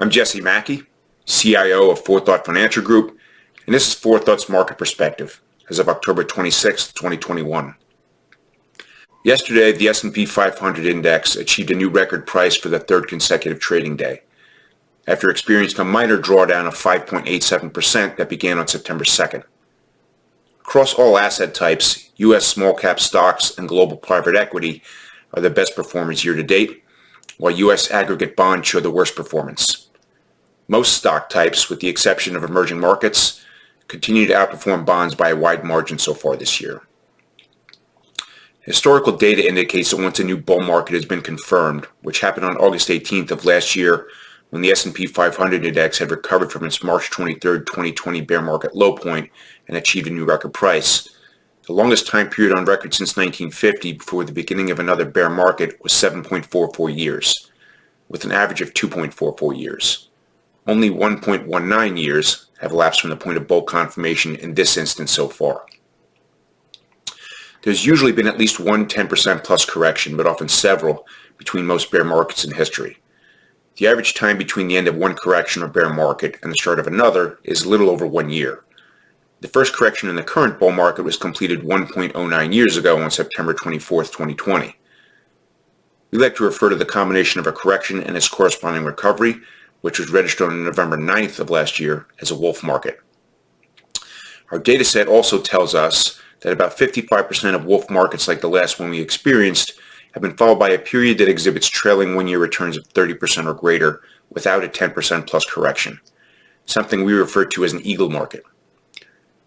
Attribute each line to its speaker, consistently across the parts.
Speaker 1: I'm Jesse Mackey, CIO of 4Thought Financial Group, and this is 4Thought's Market Perspective as of October 26, 2021. Yesterday, the S&P 500 index achieved a new record price for the third consecutive trading day, after experiencing a minor drawdown of 5.87% that began on September 2nd. Across all asset types, U.S. small-cap stocks and global private equity are the best performers year to date, while U.S. aggregate bonds show the worst performance. Most stock types, with the exception of emerging markets, continue to outperform bonds by a wide margin so far this year. Historical data indicates that once a new bull market has been confirmed, which happened on August 18th of last year when the S&P 500 index had recovered from its March 23, 2020 bear market low point and achieved a new record price. The longest time period on record since 1950 before the beginning of another bear market was 7.44 years, with an average of 2.44 years. Only 1.19 years have elapsed from the point of bull confirmation in this instance so far. There's usually been at least one 10% plus correction, but often several, between most bear markets in history. The average time between the end of one correction or bear market and the start of another is a little over 1 year. The first correction in the current bull market was completed 1.09 years ago on September 24, 2020. We like to refer to the combination of a correction and its corresponding recovery, which was registered on November 9th of last year, as a wolf market. Our data set also tells us that about 55% of wolf markets like the last one we experienced have been followed by a period that exhibits trailing one-year returns of 30% or greater without a 10% plus correction, something we refer to as an eagle market.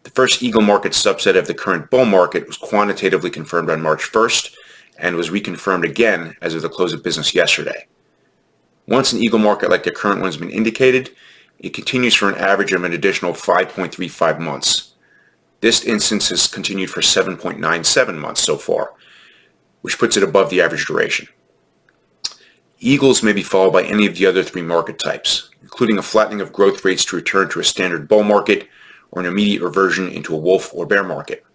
Speaker 1: The first eagle market subset of the current bull market was quantitatively confirmed on March 1st and was reconfirmed again as of the close of business yesterday. Once an eagle market like the current one has been indicated, it continues for an average of an additional 5.35 months. This instance has continued for 7.97 months so far, which puts it above the average duration. Eagles may be followed by any of the other three market types, including a flattening of growth rates to return to a standard bull market or an immediate reversion into a wolf or bear market.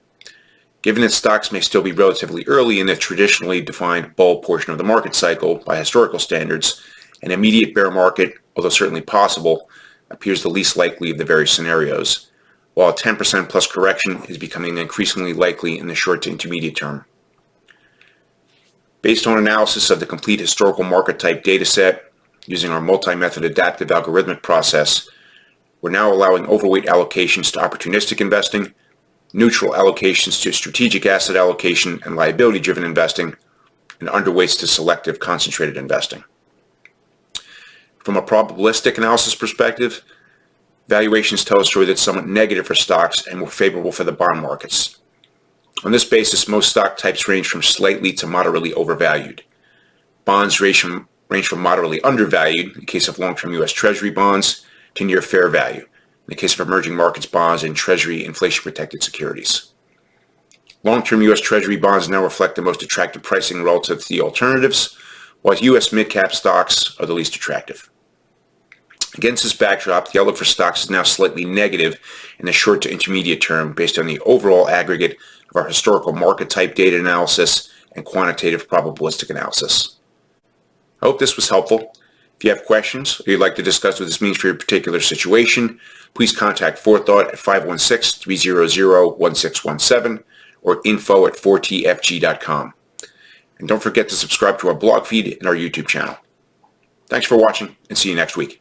Speaker 1: Given that stocks may still be relatively early in the traditionally defined bull portion of the market cycle by historical standards, an immediate bear market, although certainly possible, appears the least likely of the various scenarios, while a 10% plus correction is becoming increasingly likely in the short to intermediate term. Based on analysis of the complete historical market type data set using our multi-method adaptive algorithmic process, we're now allowing overweight allocations to opportunistic investing, neutral allocations to strategic asset allocation and liability-driven investing, and underweights to selective concentrated investing. From a probabilistic analysis perspective, valuations tell a story that's somewhat negative for stocks and more favorable for the bond markets. On this basis, most stock types range from slightly to moderately overvalued. Bonds range from moderately undervalued in the case of long-term U.S. Treasury bonds to near fair value in the case of emerging markets bonds and Treasury inflation-protected securities. Long-term U.S. Treasury bonds now reflect the most attractive pricing relative to the alternatives, while U.S. mid-cap stocks are the least attractive. Against this backdrop, the outlook for stocks is now slightly negative in the short to intermediate term based on the overall aggregate of our historical market type data analysis and quantitative probabilistic analysis. I hope this was helpful. If you have questions or you'd like to discuss what this means for your particular situation, please contact 4Thought at 516-300-1617 or info@4tfg.com. And don't forget to subscribe to our blog feed and our YouTube channel. Thanks for watching, and see you next week.